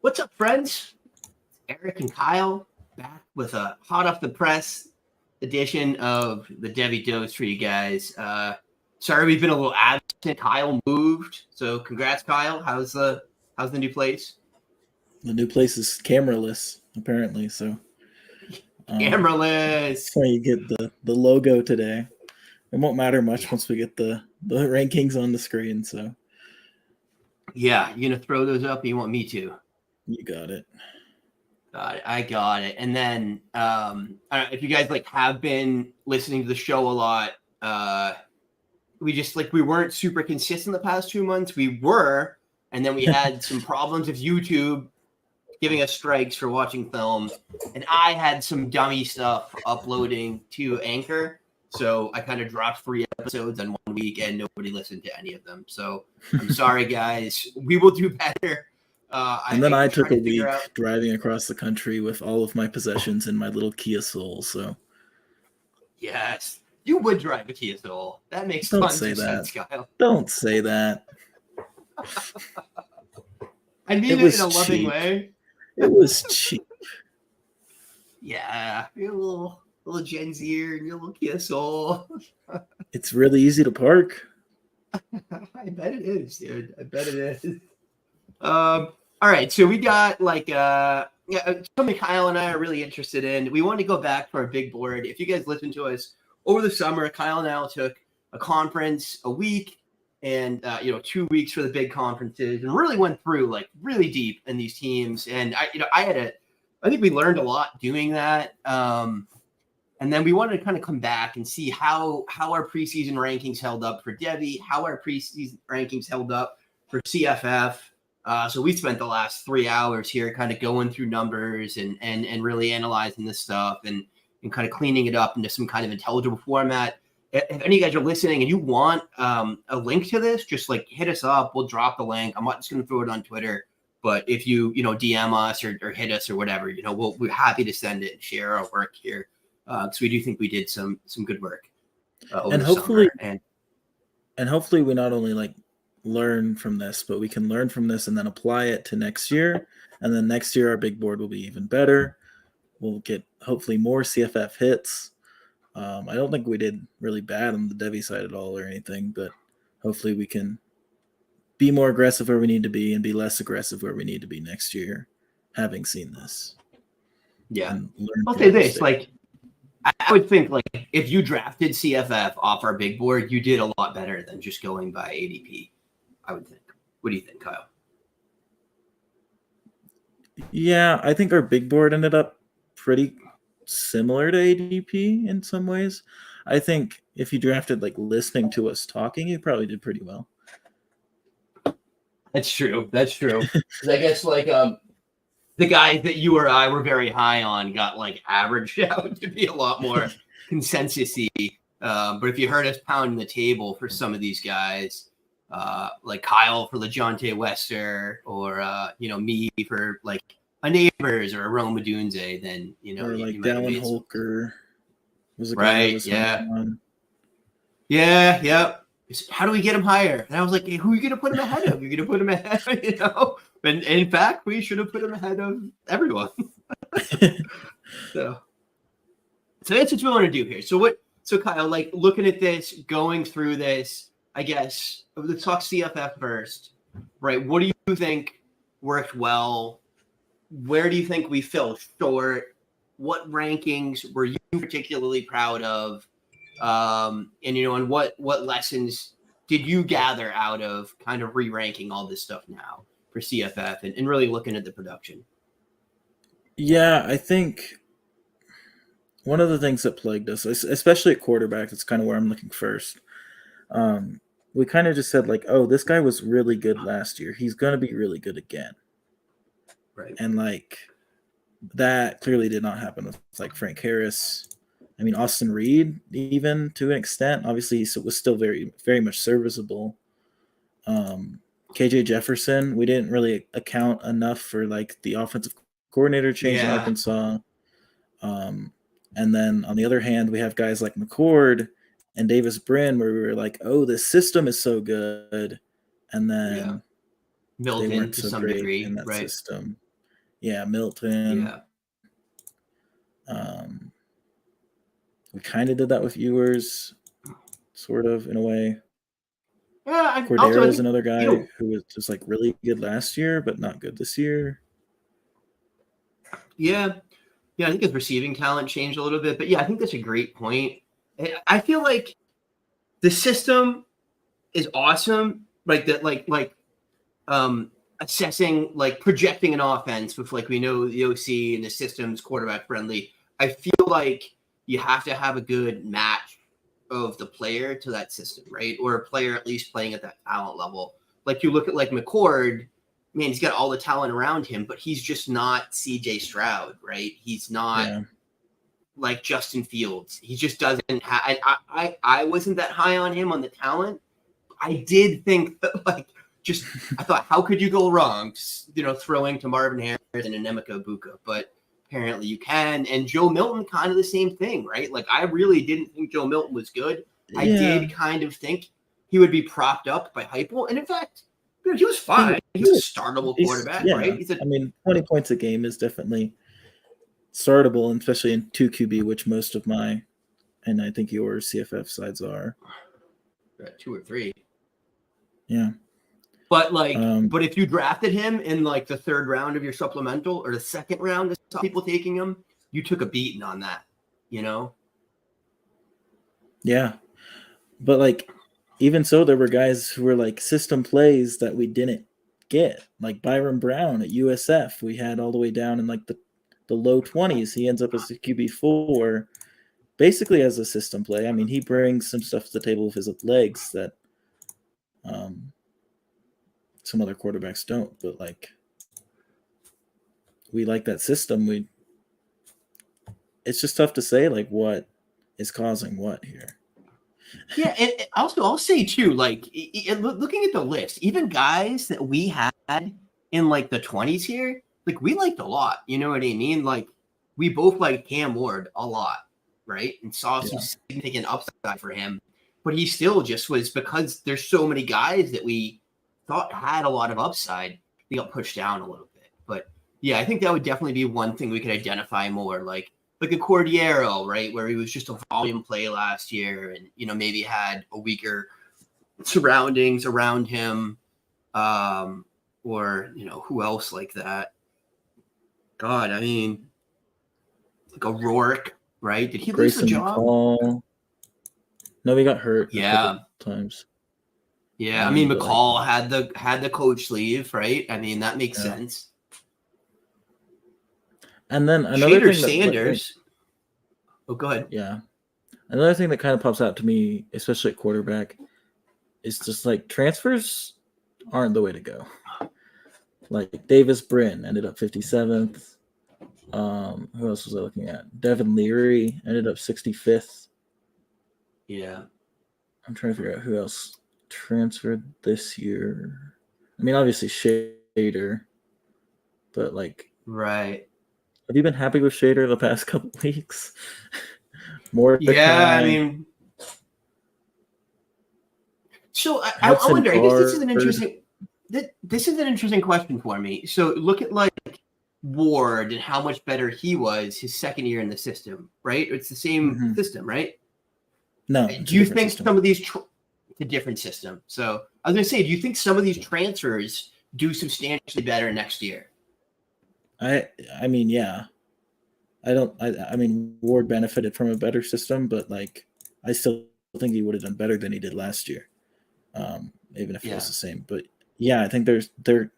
What's up, friends? Eric and Kyle back with a hot off the press edition of the Devy Dose for you guys. Sorry we've been a little absent. Kyle moved, so congrats, Kyle. How's the new place? The new place is cameraless, apparently. So Cameraless. That's why you get the logo today. It won't matter much once we get the rankings on the screen. So yeah, you gonna throw those up? You want me to? You got it. I got it. And then I don't know, if you guys have been listening to the show a lot, we weren't super consistent the past 2 months. We were, and then we had some problems with YouTube giving us strikes for watching film, and I had some dummy stuff uploading to Anchor. So I kind of dropped 3 episodes in 1 week, and nobody listened to any of them. So I'm sorry, guys. We will do better. I took a week driving across the country with all of my possessions in my little Kia Soul. So yes, you would drive a Kia Soul. That makes tons of sense, Kyle. Don't say that. I mean it in a loving way. It was cheap. Yeah, you're a little Gen Zer and your little Kia Soul. It's really easy to park. I bet it is, dude. I bet it is. All right, so we got something Kyle and I are really interested in. We want to go back to our big board. If you guys listen to us over the summer, Kyle and I took a conference a week and 2 weeks for the big conferences, and really went through really deep in these teams. And I think we learned a lot doing that. And then we wanted to kind of come back and see how our preseason rankings held up for Devy, how our preseason rankings held up for CFF. So we spent the last 3 hours here kind of going through numbers and really analyzing this stuff and kind of cleaning it up into some kind of intelligible format. If any of you guys are listening and you want a link to this, just hit us up. We'll drop the link. I'm not just going to throw it on Twitter, but if you DM us or hit us or whatever, we're happy to send it and share our work here. Because we do think we did some good work. And hopefully we not only learn from this, but we can learn from this and then apply it to next year. And then next year, our big board will be even better. We'll get hopefully more CFF hits. I don't think we did really bad on the Devy side at all or anything, but hopefully we can be more aggressive where we need to be and be less aggressive where we need to be next year, having seen this. Yeah. I'll say this, I would think if you drafted CFF off our big board, you did a lot better than just going by ADP, I would think. What do you think, Kyle? Yeah, I think our big board ended up pretty similar to ADP in some ways. I think if you drafted listening to us talking, you probably did pretty well. That's true. Because I guess the guys that you or I were very high on got averaged out to be a lot more consensus-y. But if you heard us pounding the table for some of these guys, like Kyle for LeJohntay Wester, or me for a Neighbors or a Rome Odunze, then or Dallin Holker was a guy right. That was Yeah. How do we get him higher? And I was like, hey, who are you going to put him ahead of? You're going to put him ahead, And in fact, we should have put him ahead of everyone. So that's what we want to do here. So Kyle, looking at this, going through this, I guess, let's talk CFF first, right? What do you think worked well? Where do you think we fell short? What rankings were you particularly proud of? And what lessons did you gather out of kind of re-ranking all this stuff now for CFF and really looking at the production? Yeah, I think one of the things that plagued us, especially at quarterback, that's kind of where I'm looking first. We kind of just said oh, this guy was really good last year. He's going to be really good again. Right. And that clearly did not happen with Frank Harris. I mean, Austin Reed, even to an extent, obviously he was still very, very much serviceable. KJ Jefferson, we didn't really account enough for the offensive coordinator change in Arkansas. And then on the other hand, we have guys like McCord and Davis Brin, where we were oh, this system is so good, and then built they weren't into so some great degree in that right. system. Yeah, Milton. Yeah. We kind of did that with Ewers, sort of, in a way. Yeah. Cordero is another you guy know, who was just like really good last year, but not good this year. yeah. Yeah, I think his receiving talent changed a little bit, but yeah, I think that's a great point. I feel like the system is awesome, like that, assessing, like projecting an offense with like we know the OC and the system's quarterback friendly. I feel like you have to have a good match of the player to that system, right? Or a player at least playing at that talent level. Like you look at like McCord, man, he's got all the talent around him, but he's just not CJ Stroud, right? He's not like Justin Fields. He just doesn't have. I wasn't that high on him on the talent. I did think that I thought, how could you go wrong? Throwing to Marvin Harrison and Emeka Buka, but apparently you can. And Joe Milton, kind of the same thing, right? Like I really didn't think Joe Milton was good. I did kind of think he would be propped up by Heupel, and in fact, he was fine. He was a startable quarterback, right? 20 points a game is definitely startable, especially in 2 QB, which most of my, and I think your CFF sides are. 2 or 3. Yeah. But but if you drafted him in like the 3rd round of your supplemental or the 2nd round, of people taking him, you took a beating on that, Yeah. But like, even so, there were guys who were like system plays that we didn't get, like Byron Brown at USF. We had all the way down in like the low 20s. He ends up as a QB4, basically as a system play. I mean, he brings some stuff to the table with his legs that some other quarterbacks don't. But like, we like that system. It's just tough to say like what is causing what here. Yeah, and also I'll say too, like looking at the list, even guys that we had in like the 20s here, like we liked a lot. You know what I mean? Like we both liked Cam Ward a lot, right? And saw some significant upside for him, but he still just was, because there's so many guys that we thought had a lot of upside, they got pushed down a little bit. But yeah, I think that would definitely be one thing we could identify more, like a Cordiero, right, where he was just a volume play last year and, maybe had a weaker surroundings around him, or, who else like that? God, I mean, like a Rourke, right? Did he lose the job? McCall. No, he got hurt a couple times. Yeah, I mean, McCall had the coach leave, right? I mean, that makes sense. And then another thing Sanders. Oh, go ahead. Yeah. Another thing that kind of pops out to me, especially at quarterback, is just like transfers aren't the way to go. Like Davis Brin ended up 57th. Who else was I looking at? Devin Leary ended up 65th. Yeah. I'm trying to figure out who else transferred this year. I mean, obviously Shader, but like, right. Have you been happy with Shader the past couple weeks? More. Yeah, I mean. So I wonder. I guess this is an interesting. This is an interesting question for me. So look at like Ward and how much better he was his 2nd year in the system, right? It's the same system, right? No. Do you think some of these it's a different system? So I was going to say, do you think some of these transfers do substantially better next year? I mean, yeah. I mean, Ward benefited from a better system, but like, I still think he would have done better than he did last year, even if it was the same. But yeah, I think there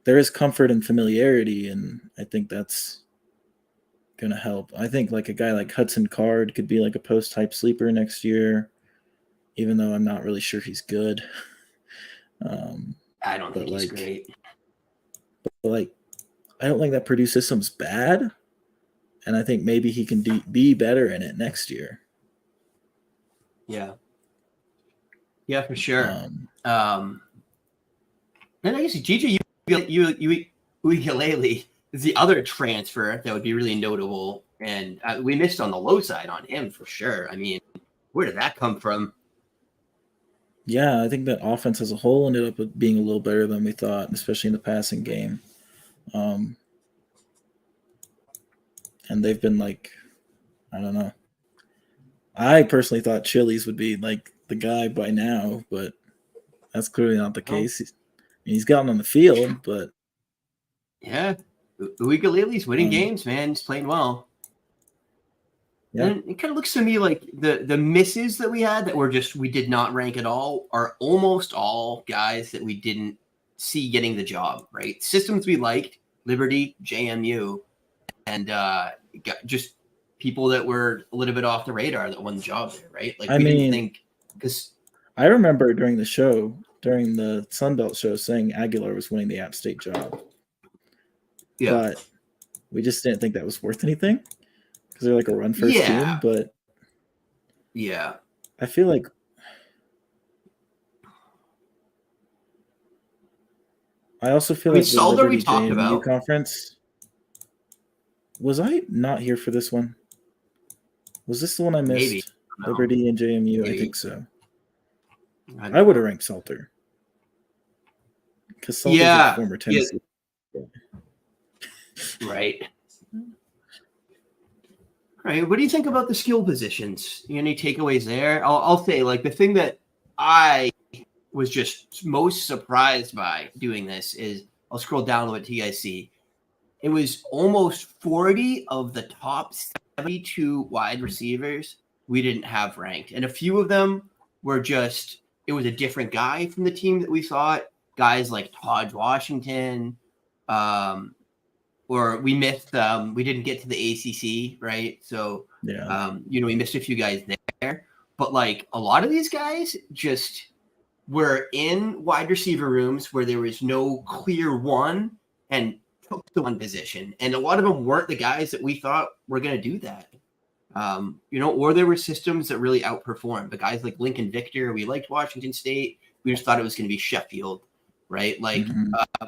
is comfort and familiarity, and I think that's gonna help. I think like a guy like Hudson Card could be like a post-hype sleeper next year, even though I'm not really sure he's good. I don't think he's great. But like, I don't think that Purdue system's bad, and I think maybe he can be better in it next year. Yeah. Yeah, for sure. And I guess GJ Uigalele is the other transfer that would be really notable, and we missed on the low side on him for sure. I mean, where did that come from? Yeah, I think that offense as a whole ended up being a little better than we thought, especially in the passing game. and they've been like, I don't know. I personally thought Chili's would be like the guy by now, but that's clearly not the case. He's gotten on the field, but yeah, Uigalele's winning games, man. He's playing well. Yeah. And it kind of looks to me like the misses that we had that we did not rank at all are almost all guys that we didn't see getting the job, right? Systems we liked, Liberty, JMU, and just people that were a little bit off the radar that won the job there, right? Like we didn't think, because I remember during the Sunbelt show, saying Aguilar was winning the App State job. Yeah. But we just didn't think that was worth anything because they're like a run first team. But yeah, I feel like the Liberty JMU conference. Was I not here for this one? Was this the one I missed? Maybe. Liberty and JMU? Maybe. I think so. I would have ranked Salter. Because Salter's a former Tennessee. Yeah. Right. All right. What do you think about the skill positions? Any takeaways there? I'll say, like, the thing that I was just most surprised by doing this is, I'll scroll down to what you guys see. It was almost 40 of the top 72 wide receivers we didn't have ranked. And a few of them were just, it was a different guy from the team that we thought. Guys like Todd Washington, or we missed, we didn't get to the ACC, right? So, we missed a few guys there. But, like, a lot of these guys just were in wide receiver rooms where there was no clear one and took the one position. And a lot of them weren't the guys that we thought were going to do that. Or there were systems that really outperformed. But guys like Lincoln Victor, we liked Washington State. We just thought it was going to be Sheffield, right? Like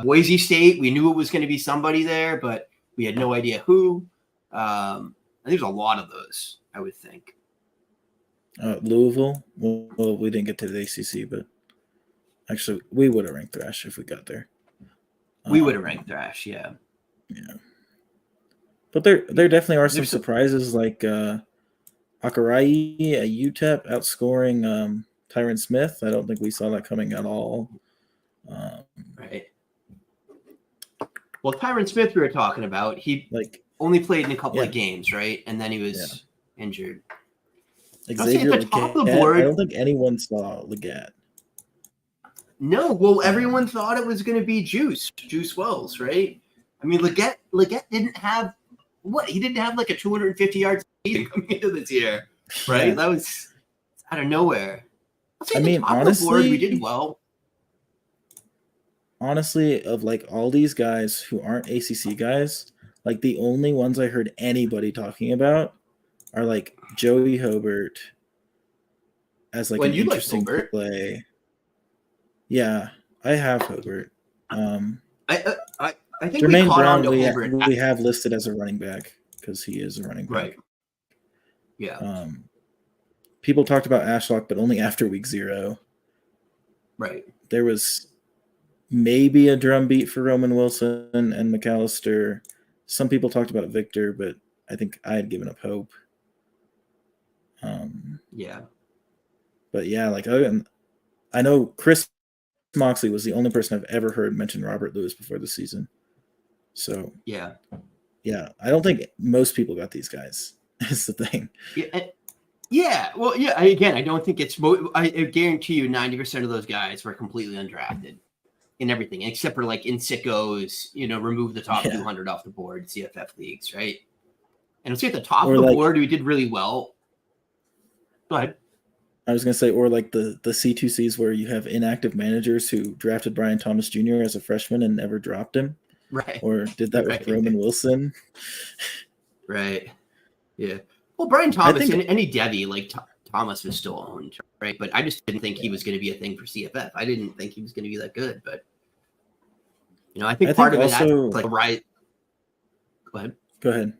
Boise State, we knew it was going to be somebody there, but we had no idea who. And there's a lot of those, I would think. Louisville, well, we didn't get to the ACC, but actually, we would have ranked Thrash if we got there. We would have ranked Thrash, yeah. Yeah. But there definitely are some surprises, like Akarai at UTEP outscoring Tyron Smith. I don't think we saw that coming at all. Right. Well, Tyron Smith we were talking about, he only played in a couple of games, right? And then he was injured. Xavier at the top of the board, I don't think anyone saw Leggett. No, well, everyone thought it was going to be Juice Wells, right? I mean, Leggett didn't have he didn't have like a 250-yard season coming into this year, right? That was out of nowhere. I mean, honestly, board, we did well. Honestly, of like all these guys who aren't ACC guys, like the only ones I heard anybody talking about are like Joey Hobart as like an interesting play. Yeah, I have Hobart. I think Jermaine Brown we have listed as a running back because he is a running back. Right. Yeah. People talked about Ashlock, but only after week 0. Right. There was maybe a drumbeat for Roman Wilson and McAllister. Some people talked about Victor, but I think I had given up hope. Yeah. But yeah, like I know Chris Moxley was the only person I've ever heard mention Robert Lewis before the season. So yeah, I don't think most people got these guys. That's the thing. Yeah. Well, yeah. Again, I don't think it's. I guarantee you, 90% of those guys were completely undrafted in everything, except for like in sickos. Remove the top 200 off the board, CFF leagues, right? And let's say at the top of the board, we did really well. Go ahead. I was going to say, or like the C2Cs where you have inactive managers who drafted Brian Thomas Jr. as a freshman and never dropped him. Right. Or did that with Roman Wilson. Right. Yeah. Well, Brian Thomas and any Devy, like Thomas was still owned, right? But I just didn't think he was going to be a thing for CFF. I didn't think he was going to be that good, but I think part of it also, like right. Go ahead.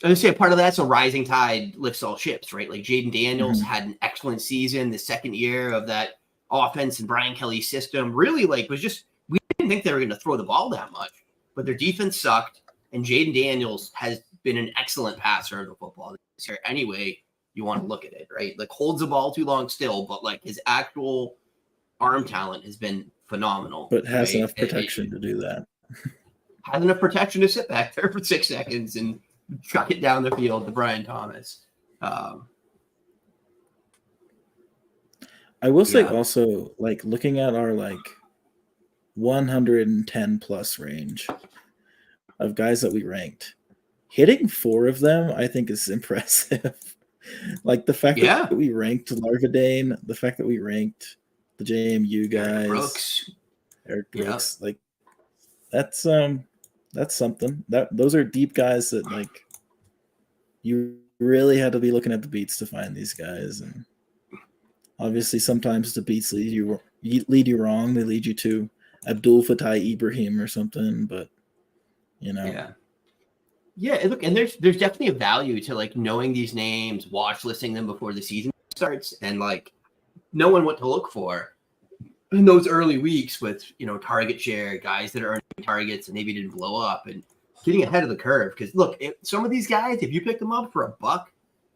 I was going to say part of that's a rising tide lifts all ships, right? Like Jaden Daniels had an excellent season the second year of that offense and Brian Kelly's system. Really, like was just we didn't think they were going to throw the ball that much, but their defense sucked, and Jaden Daniels has been an excellent passer of the football this year. Anyway, you want to look at it, right? Like holds the ball too long still, but like his actual arm talent has been phenomenal. But has right? enough protection to do that. Has enough protection to sit back there for 6 seconds and chuck it down the field to Brian Thomas. I will say also, like looking at our like 110 plus range of guys that we ranked, hitting 4 of them, I think is impressive. Like the fact that we ranked Larvadane, the fact that we ranked the JMU guys, Eric Brooks, like that's something. Those are deep guys that like you really had to be looking at the beats to find these guys, and obviously sometimes the beats lead you wrong. They lead you to Abdul Fattah Ibrahim or something, but you know. Yeah, look, and there's definitely a value to like knowing these names, watch listing them before the season starts, and like knowing what to look for in those early weeks with, target share, guys that are earning targets and maybe didn't blow up, and getting ahead of the curve. Because look, some of these guys, if you pick them up for $1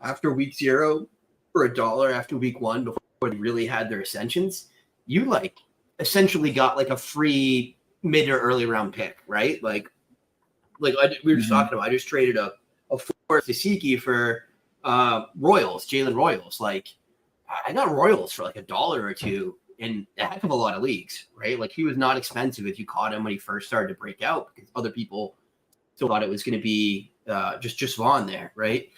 after week 0 or $1 after week 1 before they really had their ascensions, you like essentially got like a free mid or early round pick, right? Like we were just talking about, I just traded a 4th Tasiki for Royals, Jalen Royals. Like I got Royals for like $1 or $2 in a heck of a lot of leagues, right? Like he was not expensive if you caught him when he first started to break out, because other people still thought it was going to be just Vaughn there, right?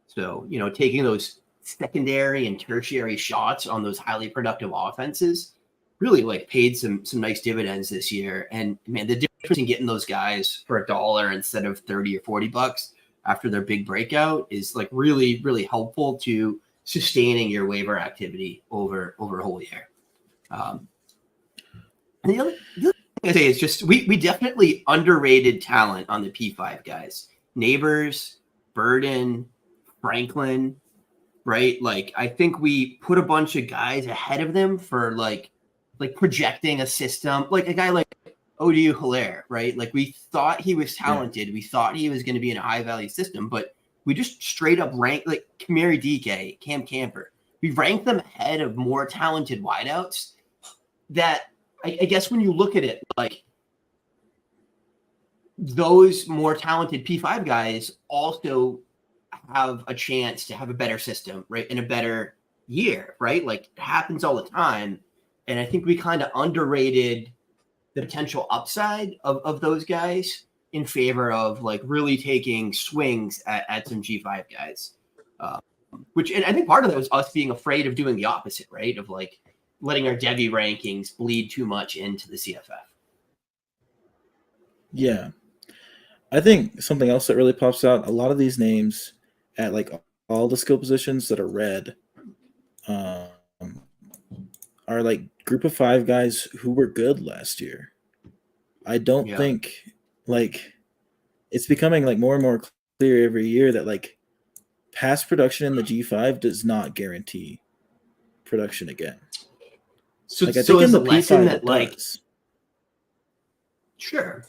So, taking those secondary and tertiary shots on those highly productive offenses really like paid some nice dividends this year. And man, the difference in getting those guys for $1 instead of $30 or $40 after their big breakout is like really, really helpful to sustaining your waiver activity over a whole year. And the other thing I say is just we definitely underrated talent on the P5 guys. Neighbors, Burden, Franklin, right? Like I think we put a bunch of guys ahead of them for like projecting a system, like a guy like Odiu Hilaire, right? Like we thought he was talented. Yeah. We thought he was going to be in a high value system, but we just straight up ranked like Kamari DK, Cam Camper. We ranked them ahead of more talented wideouts that I guess when you look at it, like those more talented P5 guys also have a chance to have a better system, right? In a better year, right? Like it happens all the time. And I think we kind of underrated the potential upside of those guys in favor of like really taking swings at some G5 guys. And I think part of that was us being afraid of doing the opposite, right? Of like letting our Devy rankings bleed too much into the CFF. Yeah. I think something else that really pops out, a lot of these names at like all the skill positions that are red are like group of 5 guys who were good last year. I don't think like it's becoming like more and more clear every year that like past production in the G5 does not guarantee production again. So, like, I think in the lesson that like does. Sure.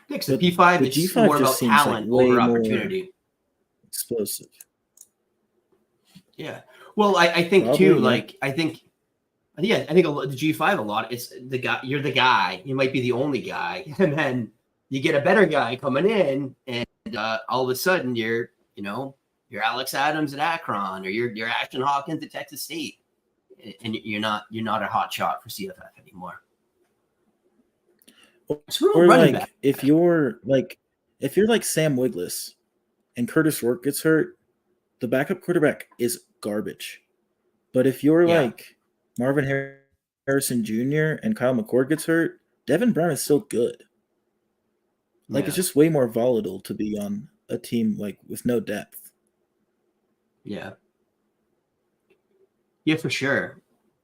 Because the P5 it's G5 more about talent like over opportunity. Explosive. Yeah. Well, I think probably, too, like I think the G5 a lot. It's the guy. You're the guy. You might be the only guy, and then you get a better guy coming in, and all of a sudden you're Alex Adams at Akron, or you're Ashton Hawkins at Texas State, and you're not a hot shot for CFF anymore. Or like back. if you're like Sam Wiglis, and Curtis Rourke gets hurt, the backup quarterback is garbage. But if you're like Marvin Harrison Jr. and Kyle McCord gets hurt, Devin Brown is still good. Like it's just way more volatile to be on a team like with no depth. Yeah. Yeah, for sure.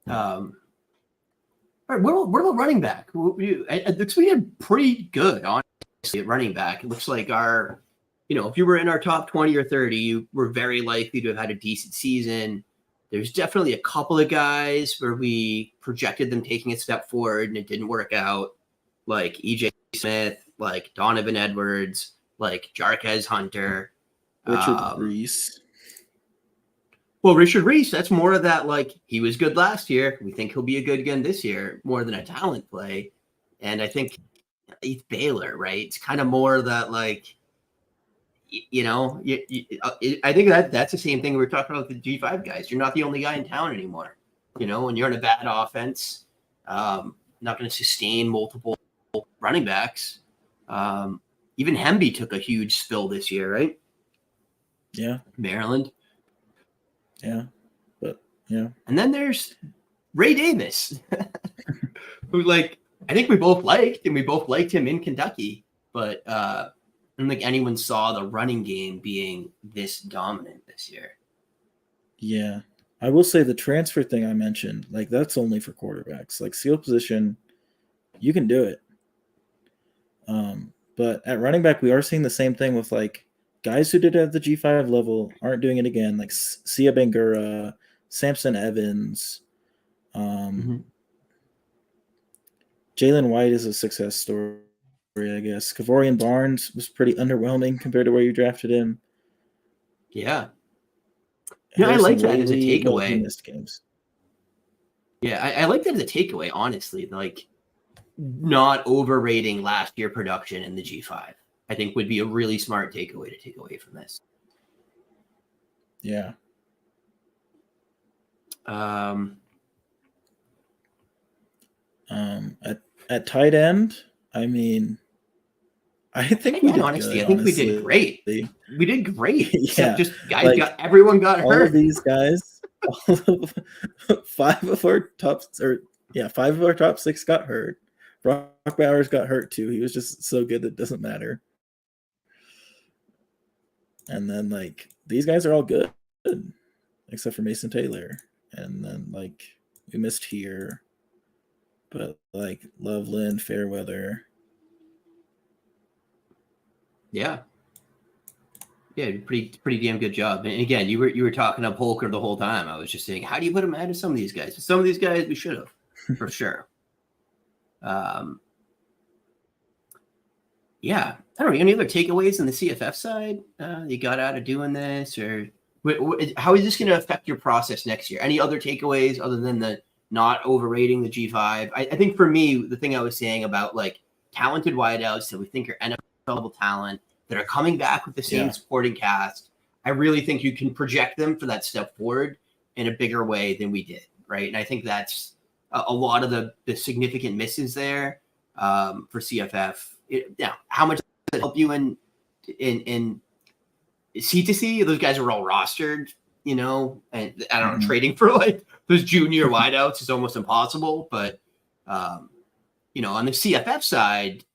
All right, what about running back? We had pretty good, honestly, at running back. It looks like our, if you were in our top 20 or 30, you were very likely to have had a decent season. There's definitely a couple of guys where we projected them taking a step forward and it didn't work out, like EJ Smith, like Donovan Edwards. like Jarquez Hunter, Richard Reese. Well, Richard Reese, that's more of that, like, he was good last year. We think he'll be a good again this year, more than a talent play. And I think Heath Baylor, right? It's kind of more that, like, I think that's the same thing we were talking about with the G5 guys. You're not the only guy in town anymore. When you're in a bad offense, not going to sustain multiple running backs. Even Hemby took a huge spill this year, right? Yeah. Maryland. Yeah. But, yeah. And then there's Ray Davis, who, like, I think we both liked him in Kentucky, but I don't think anyone saw the running game being this dominant this year. Yeah. I will say the transfer thing I mentioned, like, that's only for quarterbacks. Like, skill position, you can do it. But at running back, we are seeing the same thing with, like, guys who did it at the G5 level aren't doing it again, like Sia Bangura, Samson Evans. Jalen White is a success story, I guess. Kavorian Barnes was pretty underwhelming compared to where you drafted him. Yeah. Yeah, I like that as a takeaway. Well, he missed games. Yeah, I like that as a takeaway, honestly. Like, not overrating last year production in the G5, I think would be a really smart takeaway to take away from this. Yeah. At tight end, I mean, I think we did honestly, good, I think we did great. We did great. Except just guys everyone got hurt. All of these guys, five of our top 6 got hurt. Brock Bowers got hurt too. He was just so good it doesn't matter. And then, like, these guys are all good, except for Mason Taylor. And then, like, we missed here, but, like, Loveland, Fairweather. Yeah, pretty damn good job. And again, you were talking up Holker the whole time. I was just saying, how do you put him ahead of some of these guys? Some of these guys we should have, for sure. Yeah, I don't know. Any other takeaways on the CFF side you got out of doing this, or how is this going to affect your process next year? Any other takeaways other than the not overrating the G5? I think for me, the thing I was saying about, like, talented wideouts that we think are NFL level talent that are coming back with the same supporting cast, I really think you can project them for that step forward in a bigger way than we did, right? And I think that's a lot of the significant misses there for CFF. How much does it help you in C2C? Those guys are all rostered, and I don't know, trading for, like, those junior wideouts is almost impossible. But on the CFF side,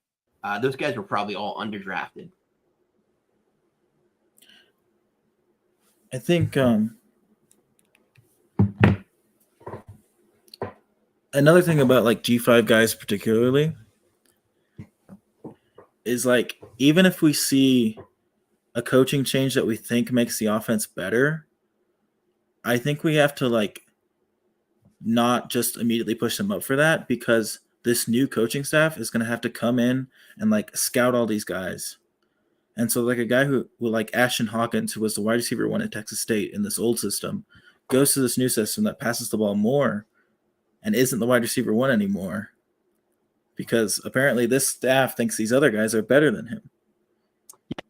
those guys were probably all underdrafted. I think another thing about, like, G5 guys particularly is, like, even if we see a coaching change that we think makes the offense better, I think we have to, like, not just immediately push them up for that, because this new coaching staff is going to have to come in and, like, scout all these guys. And so, like, a guy who like Ashton Hawkins, who was the wide receiver 1 at Texas State in this old system, goes to this new system that passes the ball more and isn't the wide receiver 1 anymore, because apparently this staff thinks these other guys are better than him.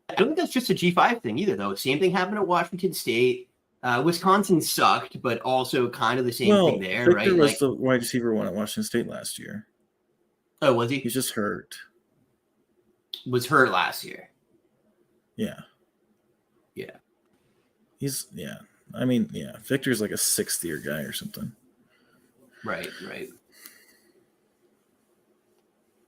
I don't think that's just a G5 thing either, though. Same thing happened at Washington State. Wisconsin sucked, but also kind of the same thing there, Victor right? was the wide receiver 1 at Washington State last year. Oh, was he? He's just hurt. Was hurt last year. Yeah. Yeah. I mean, Victor's like a 6th-year guy or something. Right.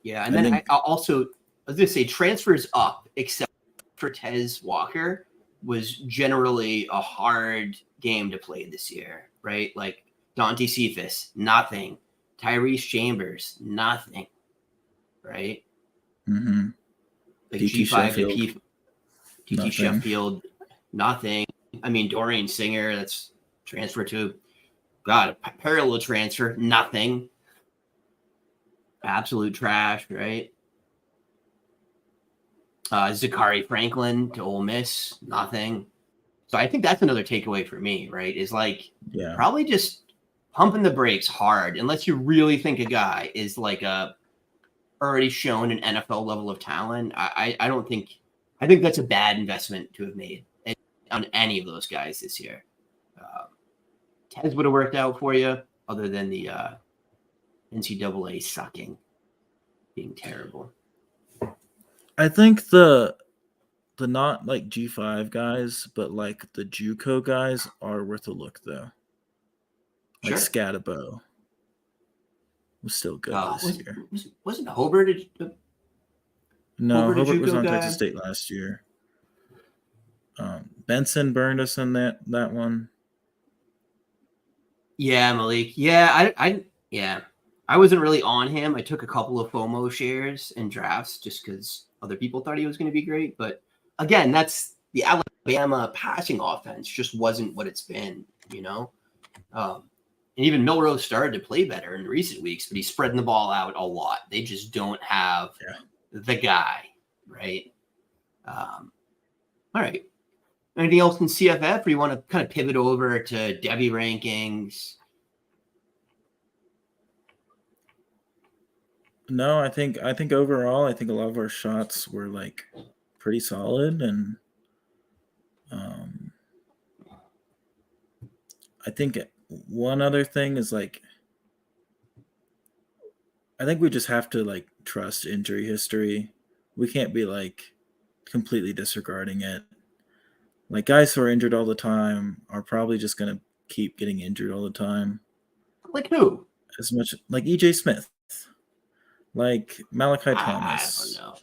Yeah, and then I was going to say transfers up, except for Tez Walker, was generally a hard game to play this year, right? Like, Dante Cephas, nothing. Tyrese Chambers, nothing, right? Mm-hmm. Like T.T. G5 to Nothing. Sheffield, nothing. I mean, Dorian Singer, that's transferred to, a parallel transfer, nothing. Absolute trash, right? Zachary Franklin to Ole Miss, nothing. So I think that's another takeaway for me, right? Is like probably just pumping the brakes hard, unless you really think a guy is like a already shown an NFL level of talent. I don't think I think that's a bad investment to have made on any of those guys this year. Tez would have worked out for you, other than the NCAA sucking, being terrible. I think the not like G5 guys, but like the JUCO guys are worth a look though. Like Scatabo was still good this year. Wasn't Hobart No, Hobart was on Texas State last year. Benson burned us in that one. Yeah, Malik. Yeah, I wasn't really on him. I took a couple of FOMO shares in drafts just because other people thought he was going to be great. But again, that's the Alabama passing offense just wasn't what it's been, you know? And even Milrose started to play better in recent weeks, but he's spreading the ball out a lot. They just don't have the guy, right? All right. Anything else in CFF, or you want to kind of pivot over to Devy rankings? No, I think overall, I think a lot of our shots were like pretty solid, and I think one other thing is like I think we just have to like trust injury history. We can't be like completely disregarding it. Like guys who are injured all the time are probably just going to keep getting injured all the time. Like who? As much like EJ Smith, like Malachi Thomas. I don't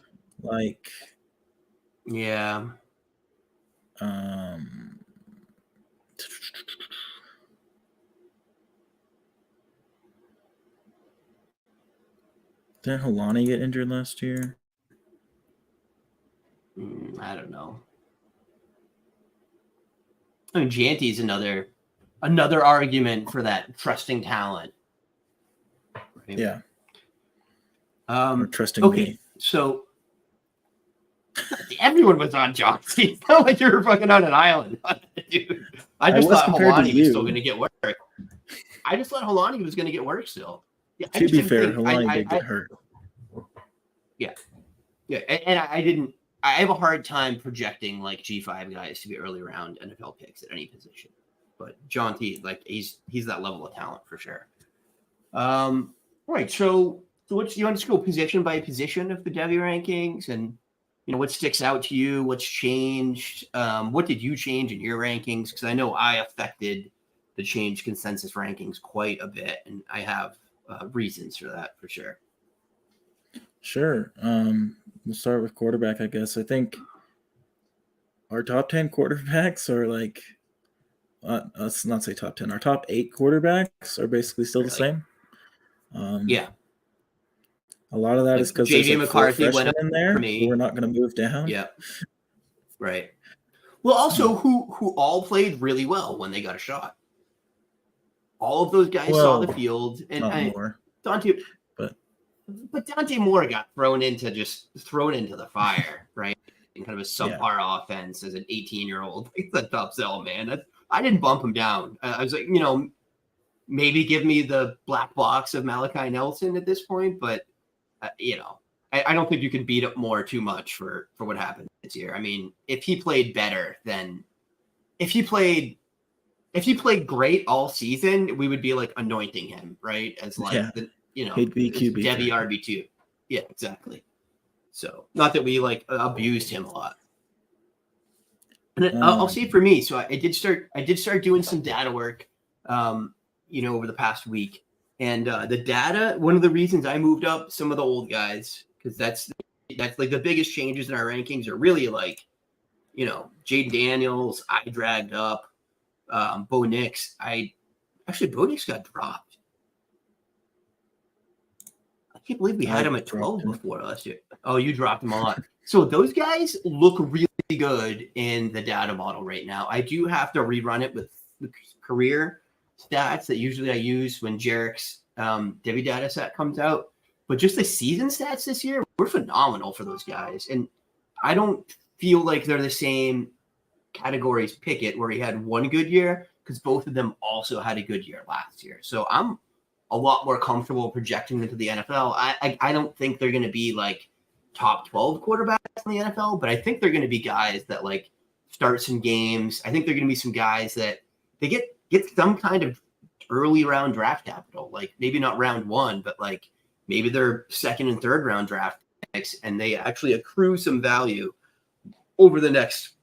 know. Like, yeah. Didn't Holani get injured last year? I don't know. I mean, Janty's another argument for that trusting talent. Right? Yeah. Or trusting me. So everyone was on Janty. It's not like you were fucking on an island, dude. I just thought Holani was still going to get work. I just thought Holani was going to get work still. Yeah, to be fair, Holani did get hurt. Yeah. Yeah, and I didn't. I have a hard time projecting like G5 guys to be early round NFL picks at any position, but Janty, like he's that level of talent for sure. Right. So what you want to go position by position of the Devy rankings, and you know what sticks out to you, what's changed, what did you change in your rankings? Because I know I affected the change consensus rankings quite a bit, and I have reasons for that for sure. Sure. We'll start with quarterback, I guess. I think our top 10 quarterbacks are like, let's not say top 10. Our top 8 quarterbacks are basically still the same. Yeah. A lot of that is because there's like McCarthy went up in there. For me. We're not going to move down. Yeah. Right. Well, also, who all played really well when they got a shot. All of those guys saw the field, and But Dante Moore got thrown into the fire, right? In kind of a subpar offense as an 18-year-old. It's a tough sell, man. I didn't bump him down. I was like, maybe give me the black box of Malachi Nelson at this point, but I don't think you can beat up Moore too much for what happened this year. I mean, if he played better, then if he played great all season, we would be like anointing him, right? As like he'd be QB Devy RB2. Yeah, exactly. So not that we like abused him a lot. And I'll say for me, so I did start doing some data work, over the past week, and the data. One of the reasons I moved up some of the old guys, because that's like the biggest changes in our rankings are really like, Jaden Daniels. I dragged up. Bo Nix. Bo Nix got dropped. I can't believe we had him at 12 before last year. Oh, you dropped him a lot. So those guys look really good in the data model right now. I do have to rerun it with the career stats that usually I use when Jarek's Devy data set comes out. But just the season stats this year were phenomenal for those guys. And I don't feel like they're the same category as Pickett, where he had one good year, because both of them also had a good year last year. So I'm a lot more comfortable projecting into the NFL. I don't think they're going to be like top 12 quarterbacks in the NFL, but I think they're going to be guys that like start some games. I think they're going to be some guys that they get some kind of early round draft capital, like maybe not round one, but like maybe they're second and third round draft picks, and they actually accrue some value over the next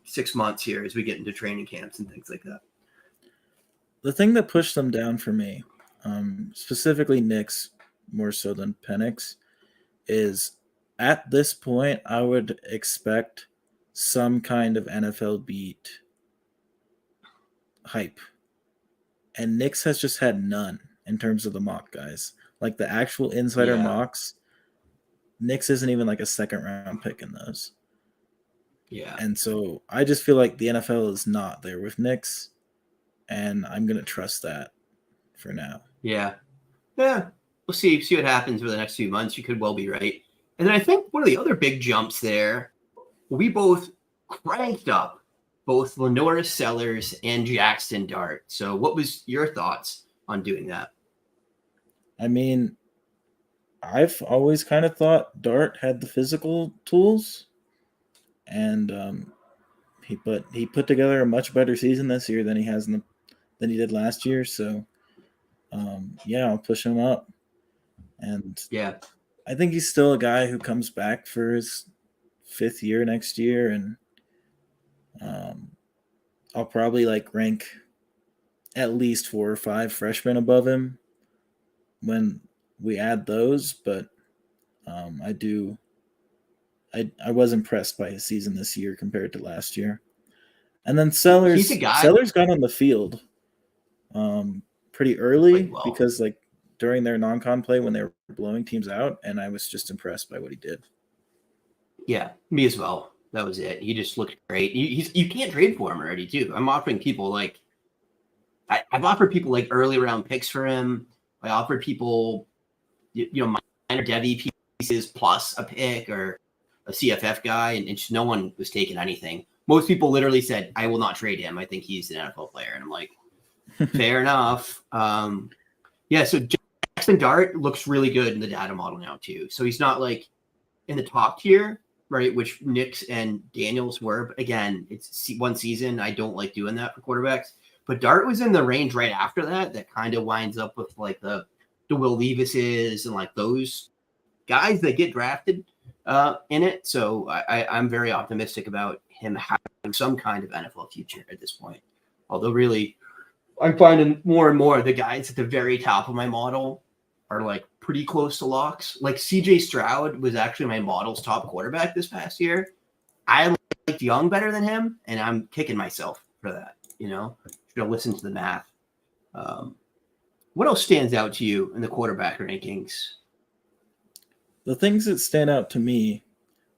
6 months here as we get into training camps and things like that. The thing that pushed them down for me, specifically Knicks more so than Penix, is at this point I would expect some kind of NFL beat hype. And Knicks has just had none in terms of the mock guys. Like the actual insider mocks, Knicks isn't even like a second round pick in those. Yeah. And so I just feel like the NFL is not there with Knicks, and I'm going to trust that for now. Yeah. We'll see what happens over the next few months. You could well be right. And then I think one of the other big jumps there, we both cranked up both Lenora Sellers and Jackson Dart. So what was your thoughts on doing that? I mean, I've always kind of thought Dart had the physical tools, and he put together a much better season this year than he than he did last year. So I'll push him up, and I think he's still a guy who comes back for his 5th year next year, and I'll probably like rank at least 4 or 5 freshmen above him when we add those, but I was impressed by his season this year compared to last year. And then Sellers got on the field pretty early because like during their non-con play when they were blowing teams out, and I was just impressed by what he did. Yeah, me as well. That was it. He just looked great. You can't trade for him already, too. I'm offering people like I've offered people like early round picks for him. I offered people minor Devy pieces plus a pick or a CFF guy, and just no one was taking anything. Most people literally said, "I will not trade him. I think he's an NFL player." And I'm like, fair enough. So Jackson Dart looks really good in the data model now too. So he's not like in the top tier, right? Which Knicks and Daniels were. But again, it's one season. I don't like doing that for quarterbacks. But Dart was in the range right after that kind of winds up with like the Will Levises and like those guys that get drafted in it. So I'm very optimistic about him having some kind of NFL future at this point. Although really, I'm finding more and more the guys at the very top of my model are like pretty close to locks. Like CJ Stroud was actually my model's top quarterback this past year. I liked Young better than him, and I'm kicking myself for that. Should have listened to the math. What else stands out to you in the quarterback rankings? The things that stand out to me,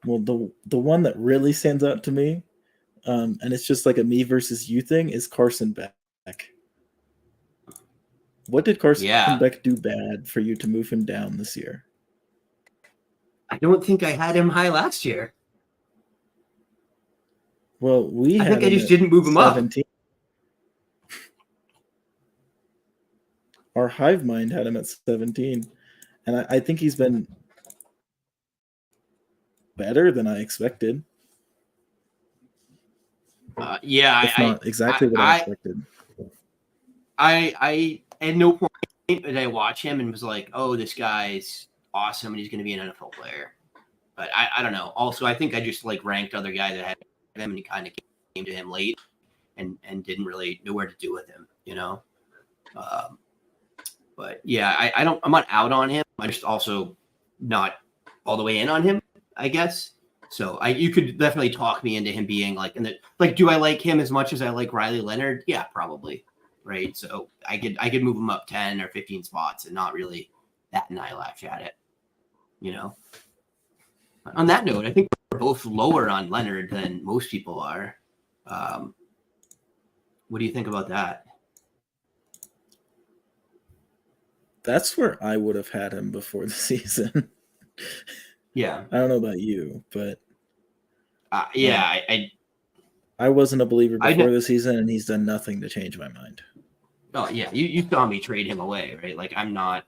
well, the one that really stands out to me, and it's just like a me versus you thing, is Carson Beck. What did Carson Beck do bad for you to move him down this year? I don't think I had him high last year. Well, I think I just didn't move him 17. Up. Our hive mind had him at 17, and I think he's been better than I expected. If not exactly what I expected. I at no point did I watch him and was like, "Oh, this guy's awesome and he's going to be an NFL player." But I don't know. Also, I think I just like ranked other guys that had him, and he kind of came to him late and didn't really know where to do with him, But yeah, I'm not out on him. I'm just also not all the way in on him, I guess. So you could definitely talk me into him being like do I like him as much as I like Riley Leonard? Yeah, probably. Right. So I could move him up 10 or 15 spots and not really bat an eyelash at it. On that note, I think we're both lower on Leonard than most people are. What do you think about that? That's where I would have had him before the season. Yeah. I don't know about you, but Yeah, I wasn't a believer I before the season, and he's done nothing to change my mind. Oh yeah, you saw me trade him away, right? Like I'm not.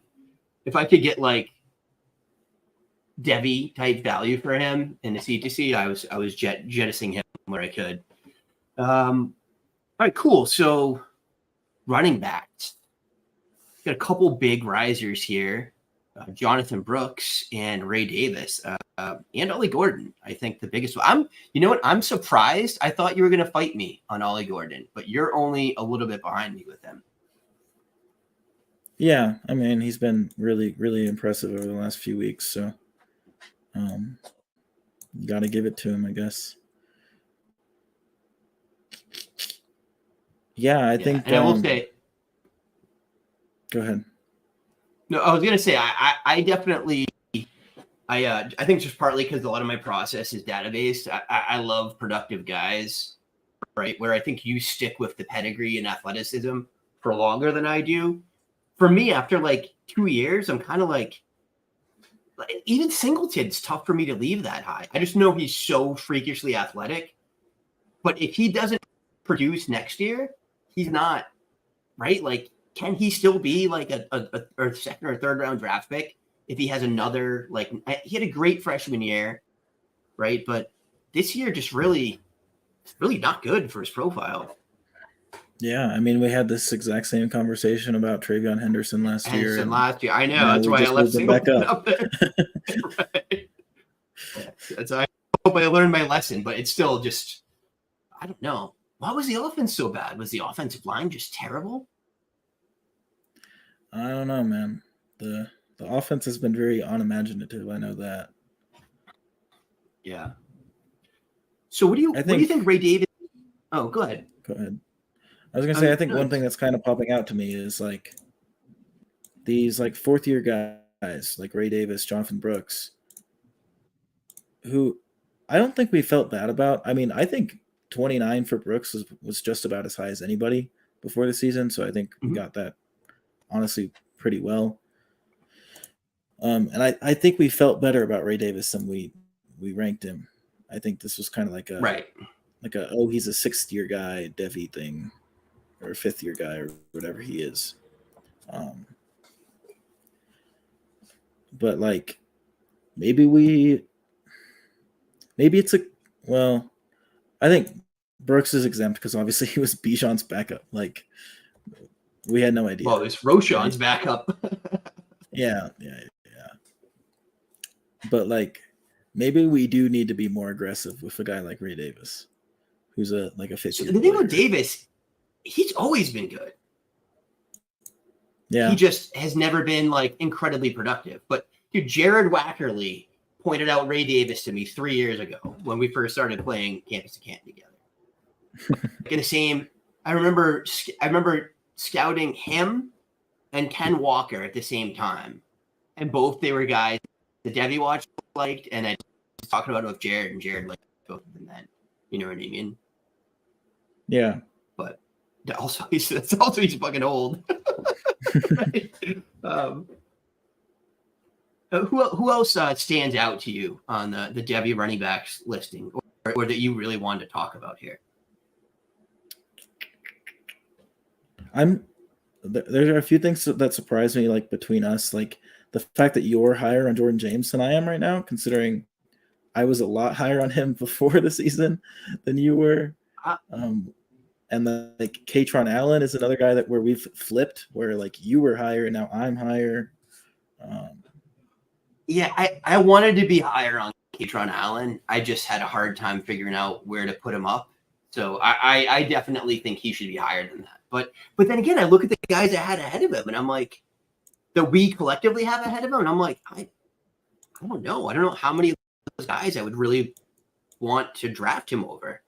If I could get like Devy type value for him in the C2C, I was jettisoning him where I could. All right, cool. So running backs, got a couple big risers here. Jonathan Brooks and Ray Davis, and Ollie Gordon. I think the biggest one. You know what? I'm surprised. I thought you were going to fight me on Ollie Gordon, but you're only a little bit behind me with him. Yeah, I mean, he's been really, really impressive over the last few weeks. So, you got to give it to him, I guess. Yeah, I think. And I will say. Go ahead. No, I was gonna say I definitely I think just partly because a lot of my process is database. I love productive guys, right? Where I think you stick with the pedigree and athleticism for longer than I do. For me, after like 2 years, I'm kind of like even Singleton's tough for me to leave that high. I just know he's so freakishly athletic. But if he doesn't produce next year, he's not right. Like, can he still be like a second or third round draft pick if he has another, like, he had a great freshman year, right? But this year just really not good for his profile. Yeah, I mean, we had this exact same conversation about Travion Henderson last year. I know. That's why I left Singleton up there. Right. So I hope I learned my lesson, but it's still just, I don't know. Why was the offense so bad? Was the offensive line just terrible? I don't know, man. The offense has been very unimaginative. I know that. Yeah. So what do you think Ray Davis? Oh, go ahead. Go ahead. I was gonna say I think one thing that's kind of popping out to me is like these like fourth year guys like Ray Davis, Jonathan Brooks, who I don't think we felt bad about. I mean, I think 29 for Brooks was just about as high as anybody before the season, so I think we got that honestly pretty well. And I think we felt better about Ray Davis than we ranked him. I think this was kind of like he's a sixth year guy Devy thing, or a fifth year guy or whatever he is. But like maybe it's I think Brooks is exempt because obviously he was Bijan's backup. Like we had no idea. Well, it's Roshan's backup. Yeah. But like maybe we do need to be more aggressive with a guy like Ray Davis, who's a fifth year. The thing with Davis, he's always been good. Yeah. He just has never been like incredibly productive. But dude, Jared Wackerly pointed out Ray Davis to me 3 years ago when we first started playing Campus to Canton together. In the same, I remember scouting him and Ken Walker at the same time. And both they were guys the Devy watch liked, and I was talking about it with Jared, and Jared liked both of them then. You know what I mean? Yeah. But also he's fucking old. Right? Who else stands out to you on the Devy running backs listing, or that you really wanted to talk about here? There are a few things that surprise me, like between us, like the fact that you're higher on Jordan James than I am right now, considering I was a lot higher on him before the season than you were. And like Katron Allen is another guy where we've flipped, where like you were higher and now I'm higher. Yeah, I wanted to be higher on Katron Allen. I just had a hard time figuring out where to put him up. So I definitely think he should be higher than that. But then again, I look at the guys I had ahead of him, and I'm like, that we collectively have ahead of him, and I'm like, I don't know. I don't know how many of those guys I would really want to draft him over,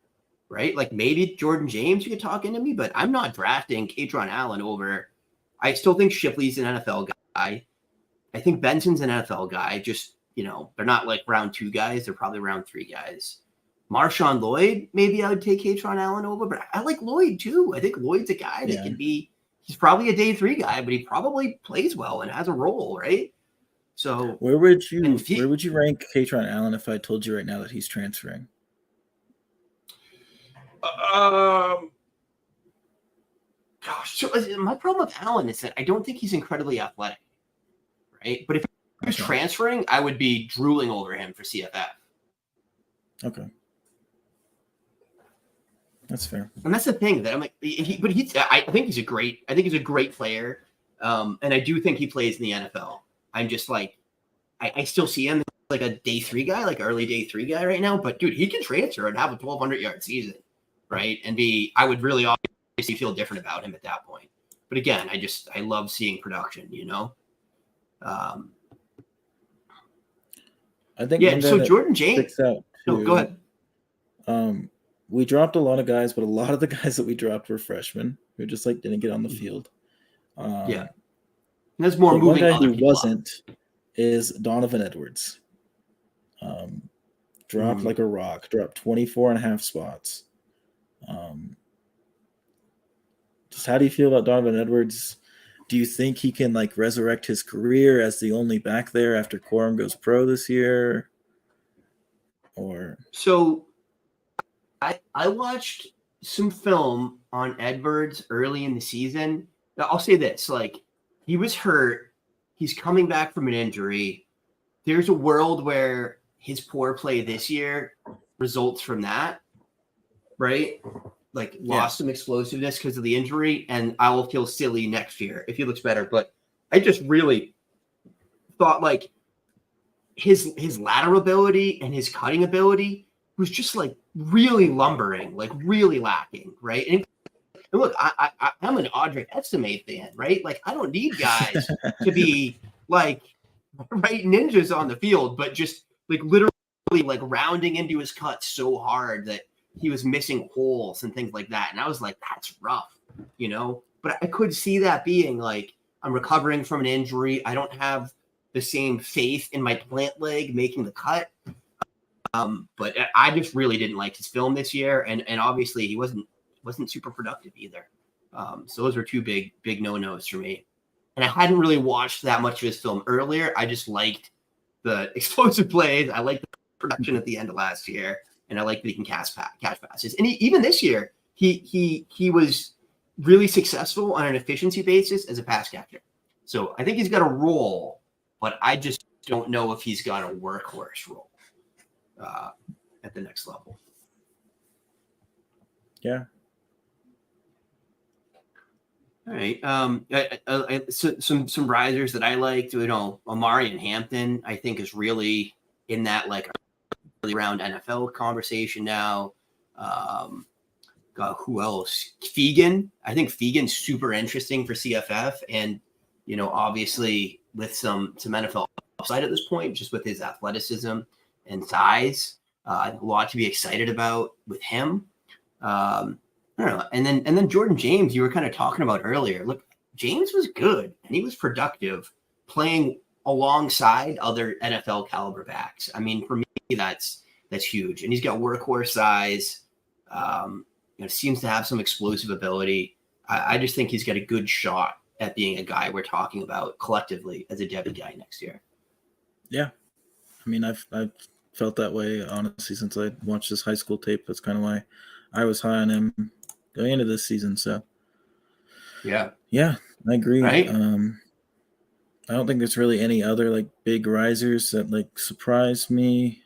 right? Like maybe Jordan James, you could talk into me, but I'm not drafting Katron Allen over. I still think Shipley's an NFL guy. I think Benson's an NFL guy. Just, they're not like round 2 guys. They're probably round 3 guys. Marshawn Lloyd, maybe I would take Katron Allen over, but I like Lloyd too. I think Lloyd's a guy that can be, he's probably a day 3 guy, but he probably plays well and has a role, right? So where would you rank Katron Allen if I told you right now that he's transferring? Gosh, so my problem with Allen is that I don't think he's incredibly athletic, right? But if he was transferring, I would be drooling over him for CFF. Okay. That's fair. And that's the thing that I'm like, I think he's a great player. And I do think he plays in the NFL. I'm just like, I still see him like a day 3 guy, like early day 3 guy right now. But dude, he can transfer and have a 1,200-yard season, right? And I would really obviously feel different about him at that point. But again, I love seeing production, you know? I think so Jordan James. No, go ahead. We dropped a lot of guys, but a lot of the guys that we dropped were freshmen who just like didn't get on the field. And there's more moving. One guy other who wasn't is Donovan Edwards. Dropped like a rock. Dropped 24 and a half spots. Just how do you feel about Donovan Edwards? Do you think he can like resurrect his career as the only back there after Corum goes pro this year? Or so I watched some film on Edwards early in the season. Now, I'll say this, like, he was hurt. He's coming back from an injury. There's a world where his poor play this year results from that, right? Like, lost some explosiveness because of the injury, and I will feel silly next year if he looks better. But I just really thought, like, his lateral ability and his cutting ability was just, like, really lumbering, like, really lacking, right? And look, I'm an Audrey Estimate fan, right? Like, I don't need guys to be, like, right ninjas on the field, but just, like, literally, like, rounding into his cut so hard that he was missing holes and things like that. And I was like, that's rough, you know? But I could see that being, like, I'm recovering from an injury. I don't have the same faith in my plant leg making the cut. But I just really didn't like his film this year. And obviously he wasn't super productive either. So those were two big no-nos for me. And I hadn't really watched that much of his film earlier. I just liked the explosive plays. I liked the production at the end of last year. And I liked that he can catch passes. And even this year, he was really successful on an efficiency basis as a pass catcher. So I think he's got a role, but I just don't know if he's got a workhorse role at the next level. Yeah. All right. Some risers that I liked, you know, Amari and Hampton, I think is really in that like early round NFL conversation now. God, who else? Fegan. I think Fegan's super interesting for CFF, and you know, obviously with some NFL upside at this point, just with his athleticism and size, a lot to be excited about with him. I don't know. And then Jordan James, you were kind of talking about earlier. Look, James was good and he was productive playing alongside other NFL caliber backs. I mean, for me, that's huge. And he's got workhorse size. Seems to have some explosive ability. I just think he's got a good shot at being a guy we're talking about collectively as a Devy guy next year. Yeah. I mean, I've felt that way, honestly, since I watched this high school tape. That's kind of why I was high on him going into this season. So, yeah, I agree. Right? I don't think there's really any other like big risers that like surprised me.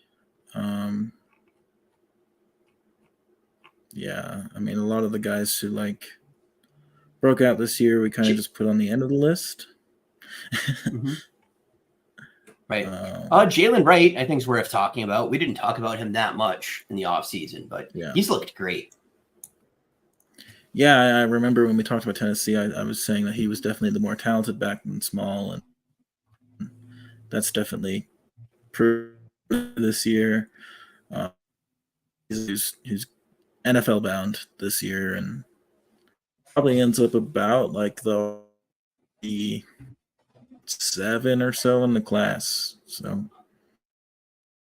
Yeah, I mean, a lot of the guys who like broke out this year, we kind of just put on the end of the list. Mm-hmm. Right. Jalen Wright, I think, is worth talking about. We didn't talk about him that much in the offseason, but he's looked great. Yeah, I remember when we talked about Tennessee, I was saying that he was definitely the more talented back than Small, and that's definitely proved this year. He's NFL bound this year, and probably ends up about like the 7 or so in the class. So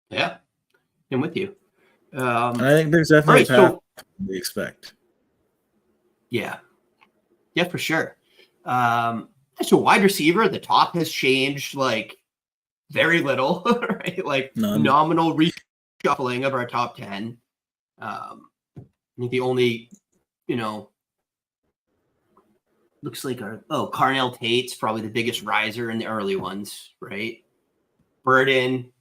yeah, I'm with you. I think there's definitely a path we expect. Yeah, for sure. So wide receiver at the top has changed like very little, right? Like nominal reshuffling of our top 10. I think the only, looks like Carnell Tate's probably the biggest riser in the early ones, right? Burden.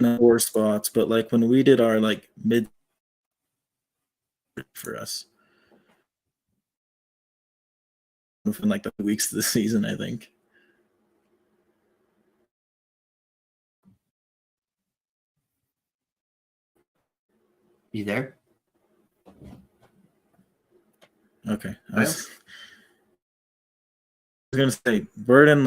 4 spots, but like when we did our like mid for us in like the weeks of the season, I think. You there? Okay. I was gonna say Burden.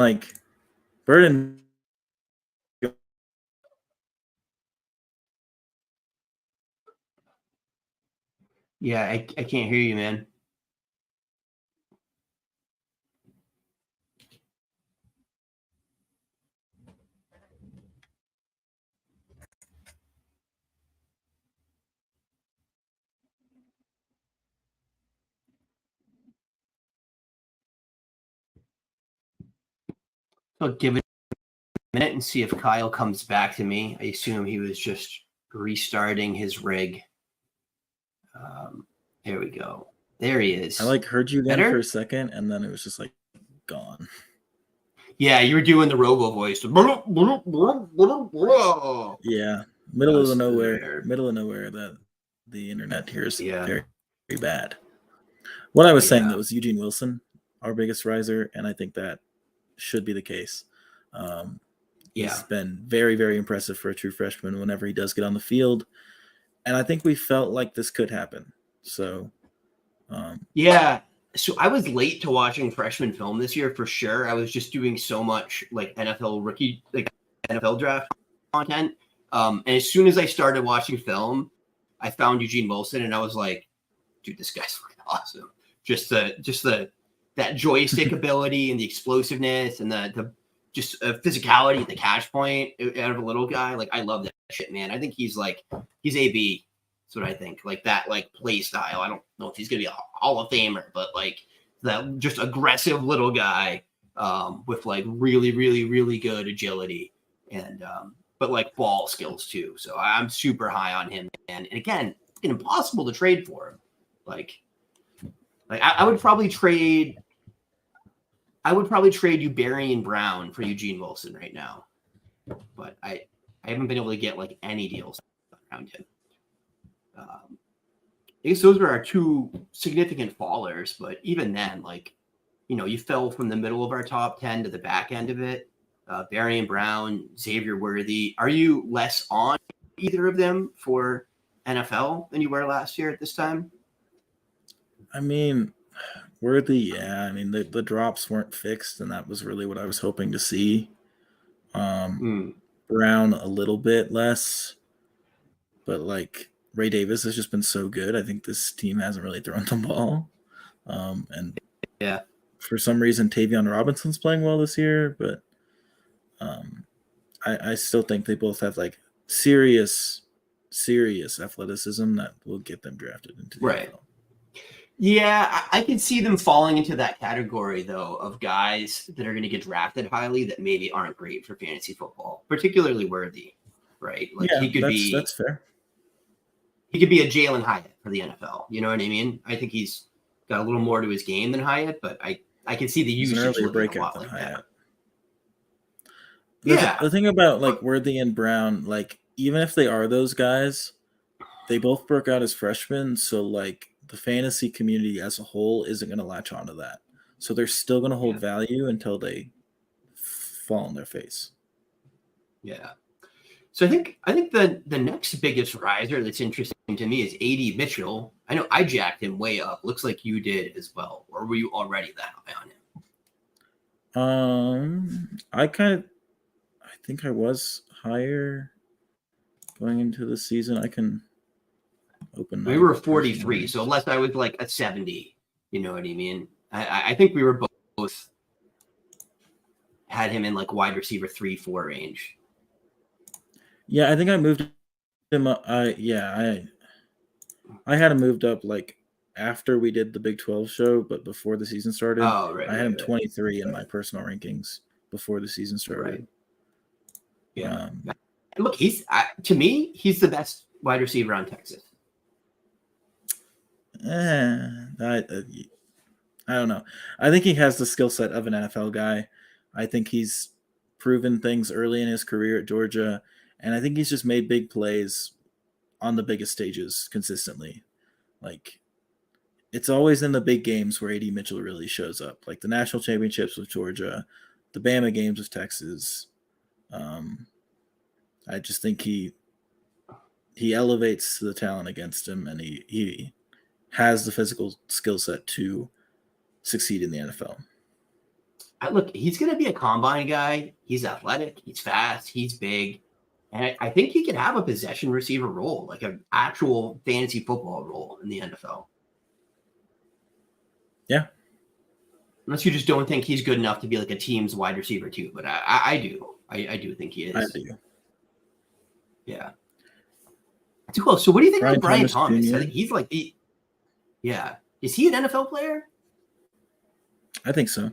Yeah, I can't hear you, man. I'll give it a minute and see if Kyle comes back to me. I assume he was just restarting his rig. There we go. There he is. I like heard you again Better? for a second, and then it was just like gone. Yeah, you were doing the robo voice. Yeah, middle of nowhere. That the internet here is very, very bad. What I was saying that was Eugene Wilson, our biggest riser, and I think that should be the case. He's been very, very impressive for a true freshman whenever he does get on the field, and I think we felt like this could happen. So, So I was late to watching freshman film this year for sure. I was just doing so much like NFL rookie, like NFL draft content. And as soon as I started watching film, I found Eugene Wilson, and I was like, dude, this guy's fucking awesome. Just that joystick ability and the explosiveness and the physicality at the catch point out of a little guy. Like, I love that shit, man. I think he's AB. That's what I think. Like that, like play style. I don't know if he's gonna be a Hall of Famer, but like that just aggressive little guy with like really, really, really good agility and but like ball skills too. So I'm super high on him. And again, it's impossible to trade for him. Like I would probably trade you Barry and Brown for Eugene Wilson right now, but I haven't been able to get like any deals around him. I guess those were our two significant fallers, but even then, like, you fell from the middle of our top 10 to the back end of it. Barry and Brown, Xavier Worthy. Are you less on either of them for NFL than you were last year at this time? I mean, Worthy, yeah. I mean, the drops weren't fixed, and that was really what I was hoping to see. Brown a little bit less, but like Ray Davis has just been so good. I think this team hasn't really thrown the ball. And for some reason, Tavion Robinson's playing well this year, but I still think they both have like serious athleticism that will get them drafted into the NFL. Yeah, I can see them falling into that category, though, of guys that are going to get drafted highly that maybe aren't great for fantasy football, particularly Worthy, right? Like that's fair. He could be a Jalen Hyatt for the NFL. You know what I mean? I think he's got a little more to his game than Hyatt, but I can see the usage an earlier breakout than like Hyatt. That. The thing about like Worthy and Brown, like even if they are those guys, they both broke out as freshmen, so like the fantasy community as a whole isn't going to latch onto that. So they're still going to hold value until they fall on their face. Yeah. So I think the next biggest riser that's interesting to me is A.D. Mitchell. I know I jacked him way up. Looks like you did as well. Or were you already that high on him? I think I was higher going into the season. I can open. We were 43, so unless I was like a 70, you know what I mean? I think we were both had him in like wide receiver 3-4 range. Yeah, I think I moved him up. I had him moved up like after we did the Big 12 show, but before the season started. I had him 23 in my personal rankings before the season started. Right. Yeah. And look, he's to me, he's the best wide receiver on Texas. I don't know. I think he has the skill set of an NFL guy. I think he's proven things early in his career at Georgia, and I think he's just made big plays on the biggest stages consistently. Like, it's always in the big games where AD Mitchell really shows up, like the national championships with Georgia, the Bama games with Texas. I just think he elevates the talent against him, and he has the physical skill set to succeed in the NFL. Look, he's going to be a combine guy. He's athletic. He's fast. He's big. And I think he can have a possession receiver role, like an actual fantasy football role in the NFL. Yeah. Unless you just don't think he's good enough to be like a team's wide receiver too. But I do. I do think he is. I do. Yeah. Too close. So what do you think of Brian Thomas? I think he's like, yeah. Is he an NFL player? I think so.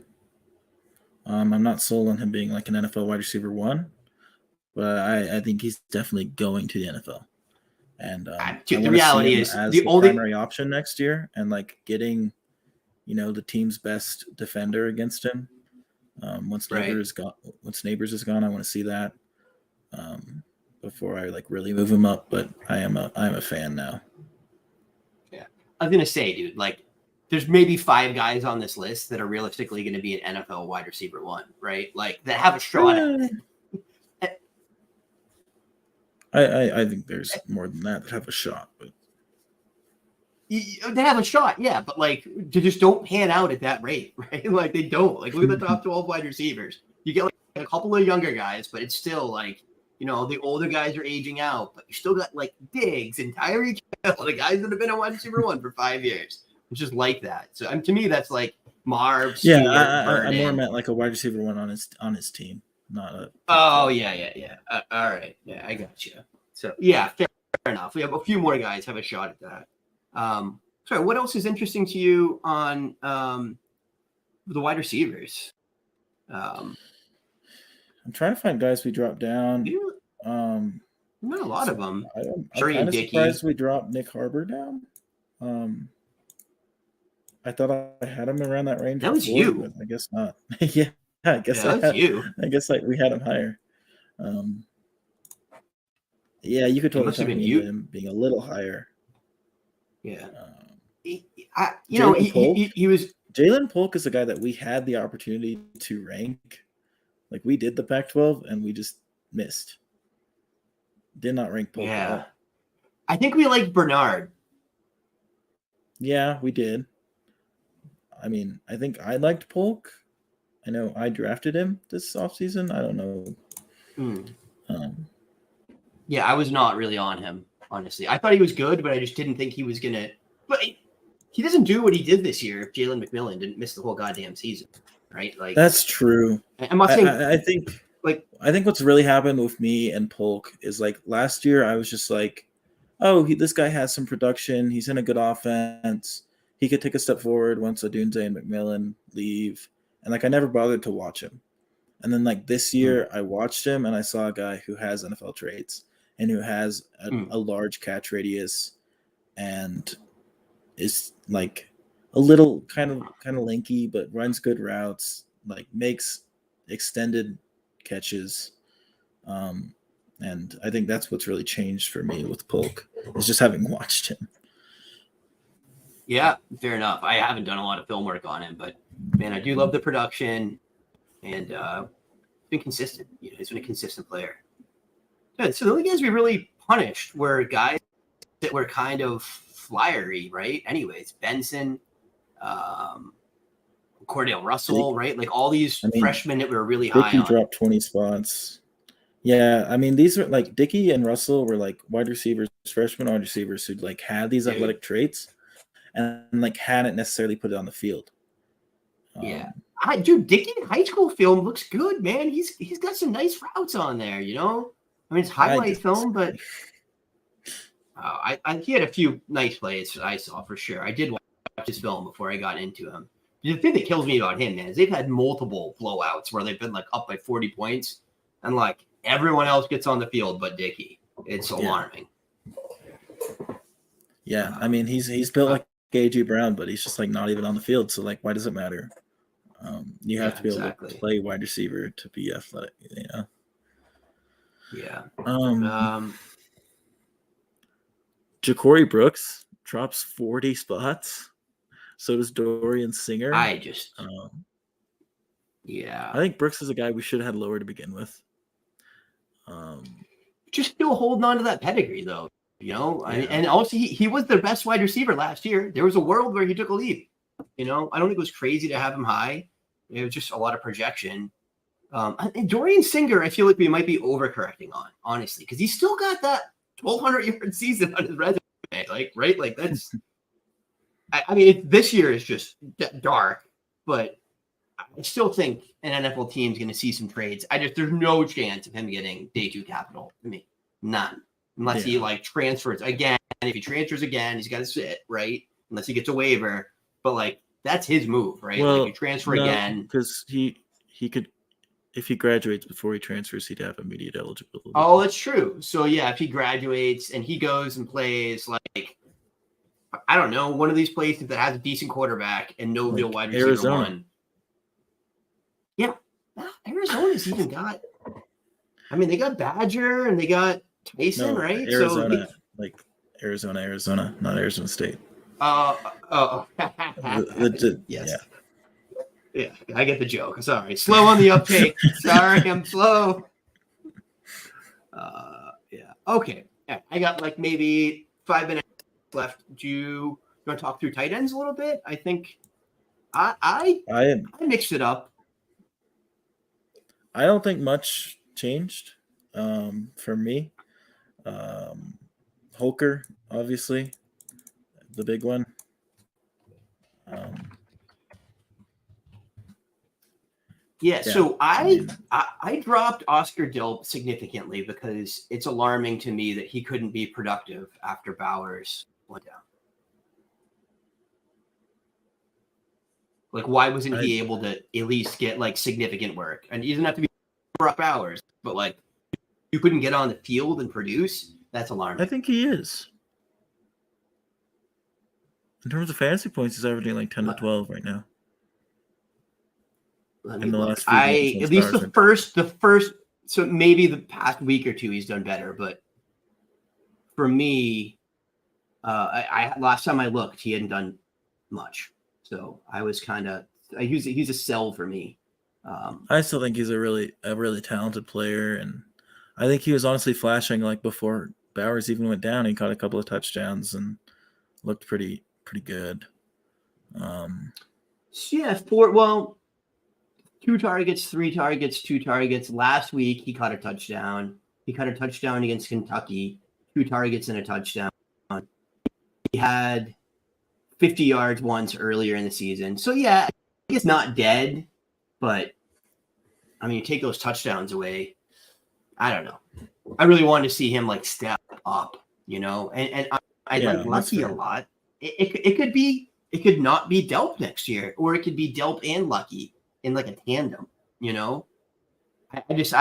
I'm not sold on him being like an NFL wide receiver one, but I think he's definitely going to the NFL. And the reality is as the primary option next year, and like getting, the team's best defender against him. Once Neighbors is gone, I want to see that before I like really move him up. But I am a fan now. Yeah, I was gonna say, dude, like, there's maybe 5 guys on this list that are realistically going to be an NFL wide receiver one, right? Like, that have a shot at it. I think there's more than that have a shot, but they have a shot, yeah, but like, they just don't pan out at that rate, right? Like, they don't. Like, look at the top 12 wide receivers. You get like a couple of younger guys, but it's still like, the older guys are aging out, but you still got like Diggs and Tyreek Hill, the guys that have been a wide receiver one for 5 years. It's just like that. So to me, that's like Marv. Yeah, I more meant like a wide receiver one on his team, not a. Oh yeah. All right, yeah, I got you. So yeah, fair enough. We have a few more guys have a shot at that. Sorry, what else is interesting to you on the wide receivers? I'm trying to find guys we dropped down. Not a lot of them. I'm kind of surprised we dropped Nick Harbor down. I thought I had him around that range. That was you. But I guess not. Yeah, I guess that was you. I guess we had him higher. Yeah, you could totally talk me into him being a little higher. Yeah. He was. Jalen Polk is a guy that we had the opportunity to rank. Like, we did the Pac-12 and we just missed. Did not rank Polk. Yeah. I think we liked Bernard. Yeah, we did. I mean, I think I liked Polk. I know I drafted him this offseason. I don't know. Yeah, I was not really on him, honestly. I thought he was good, but I just didn't think he was going to. But he doesn't do what he did this year if Jalen McMillan didn't miss the whole goddamn season, right? Like, that's true. I'm not saying. I think what's really happened with me and Polk is, like, last year I was just like, oh, this guy has some production. He's in a good offense. He could take a step forward once Odunze and McMillan leave. And, like, I never bothered to watch him. And then, like, this year I watched him and I saw a guy who has NFL traits and who has a large catch radius and is, like, a little kind of lanky, but runs good routes, like, makes extended catches. And I think that's what's really changed for me with Polk, is just having watched him. Yeah, fair enough. I haven't done a lot of film work on him, but man, I do love the production, and been consistent. He's been a consistent player. Good. So the only guys we really punished were guys that were kind of flyery, right? Anyways, Benson, Cordell Russell, right? Like, all these freshmen that were really high on. Dropped 20 spots. Yeah, I mean, these are like Dickey and Russell were like wide receivers, freshman wide receivers who like had these athletic traits and like hadn't necessarily put it on the field. Yeah. Dude, Dickey in high school film looks good, man. He's got some nice routes on there, I mean, it's highlight film, but he had a few nice plays I saw for sure. I did watch his film before I got into him. The thing that kills me about him, man, is they've had multiple blowouts where they've been like up by 40 points and like everyone else gets on the field but Dickey. It's alarming. Yeah, I mean, he's built like A.J. Brown, but he's just like not even on the field. So like, why does it matter? You have to be able to play wide receiver to be athletic. Yeah. Ja'Cory Brooks drops 40 spots. So does Dorian Singer. I think Brooks is a guy we should have had lower to begin with. Just still holding on to that pedigree, though. And also he was their best wide receiver last year. There was a world where he took a leap. I don't think it was crazy to have him high. It was just a lot of projection. And Dorian Singer, I feel like we might be overcorrecting on, honestly, because he's still got that 1,200-yard season on his resume. Right? Like that's. I mean, this year is just dark, but I still think an NFL team is going to see some trades. There's no chance of him getting day 2 capital. I mean, none. Unless he transfers again. And if he transfers again, he's got to sit, right? Unless he gets a waiver. But that's his move, right? Well, if you transfer again. Because he could, if he graduates before he transfers, he'd have immediate eligibility. Oh, that's true. So if he graduates and he goes and plays I don't know, one of these places that has a decent quarterback and no real wide receiver Arizona. one. Yeah. Arizona's even got. I mean, they got Badger and they got Tyson, right? Arizona, Arizona, not Arizona State. Yes. Yeah, I get the joke. Sorry. Slow on the uptake. Sorry, I'm slow. Yeah. Okay. Yeah, I got maybe 5 minutes left. Do you want to talk through tight ends a little bit? I think I mixed it up. I don't think much changed for me. Holker, obviously, the big one. So I dropped Oscar Dilp significantly because it's alarming to me that he couldn't be productive after Bowers went down. Why wasn't he able to at least get significant work? And he doesn't have to be Brock Bowers, but you couldn't get on the field and produce. That's alarming. I think he is. In terms of fantasy points, he's averaging 10 to 12 right now. In the last few games, at least the first, so maybe the past week or two he's done better, but for me, I last time I looked, he hadn't done much. So I was he's a sell for me. I still think he's a really talented player, and I think he was honestly flashing before Bowers even went down. He caught a couple of touchdowns and looked pretty good. 2 targets, 3 targets, 2 targets. Last week he caught a touchdown. He caught a touchdown against Kentucky. 2 targets and a touchdown. He had 50 yards once earlier in the season. So I guess not dead, but I mean, you take those touchdowns away. I don't know. I really wanted to see him step up, and I like Lucky a lot. It could not be Delp next year, or it could be Delp and Lucky in a tandem, I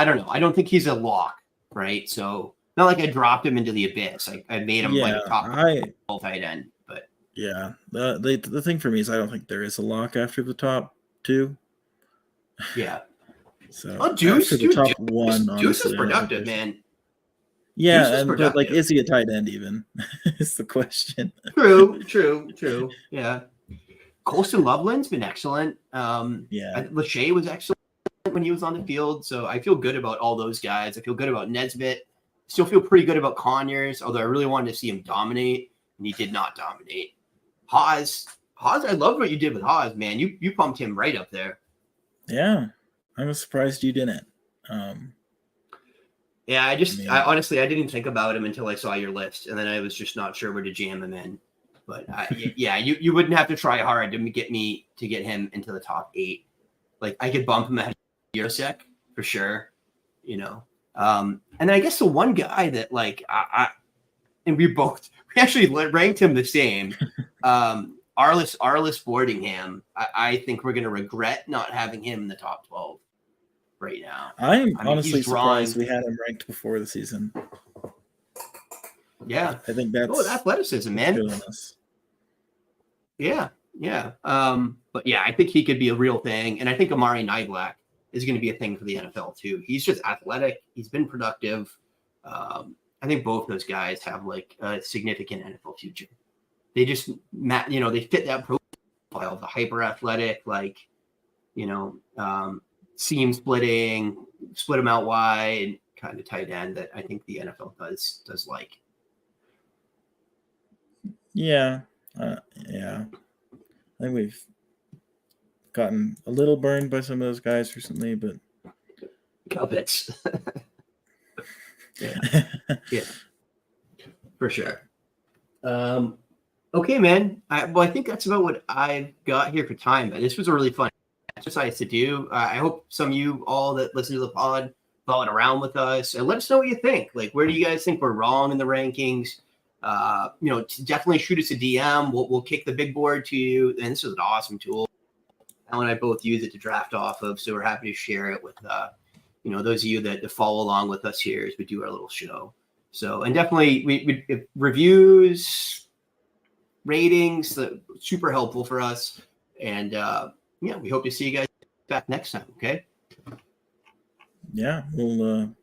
don't know. I don't think he's a lock, right? So not like I dropped him into the abyss. I made him top tight end, but yeah. The thing for me is I don't think there is a lock after the top 2. Yeah. So Deuce is productive, man. Yeah, but is he a tight end even? Is the question. True. Yeah. Colston Loveland's been excellent. Lachey was excellent when he was on the field. So I feel good about all those guys. I feel good about Nesbitt. Still feel pretty good about Conyers, although I really wanted to see him dominate, and he did not dominate. Haas, I loved what you did with Haas, man. You pumped him right up there. Yeah, I was surprised you didn't. I honestly, I didn't think about him until I saw your list, and then I was just not sure where to jam him in. But you wouldn't have to try hard to get him into the top 8. I could bump him ahead of Yosek for sure, And then I guess the one guy that we actually ranked him the same. Arliss Boardingham. I think we're gonna regret not having him in the top 12 right now. I'm honestly surprised we had him ranked before the season. Yeah, I think that's athleticism, man. Yeah. But yeah, I think he could be a real thing. And I think Amari Niblack is going to be a thing for the NFL too. He's just athletic. He's been productive. I think both those guys have like a significant NFL future. They just, they fit that profile, the hyper athletic, like, seam splitting, split them out wide, kind of tight end that I think the NFL does like. Yeah. Yeah. I think we've gotten a little burned by some of those guys recently, but Cubbits. yeah, for sure. Okay, man. I think that's about what I've got here for time. But this was a really fun exercise to do. I hope some of you all that listen to the pod followed around with us and let us know what you think. Like, where do you guys think we're wrong in the rankings? Definitely shoot us a DM. We'll kick the big board to you. And this is an awesome tool. Alan and I both use it to draft off of, so we're happy to share it with those of you that follow along with us here as we do our little show. So, and definitely we reviews, ratings, super helpful for us. And we hope to see you guys back next time. Okay. Yeah, we'll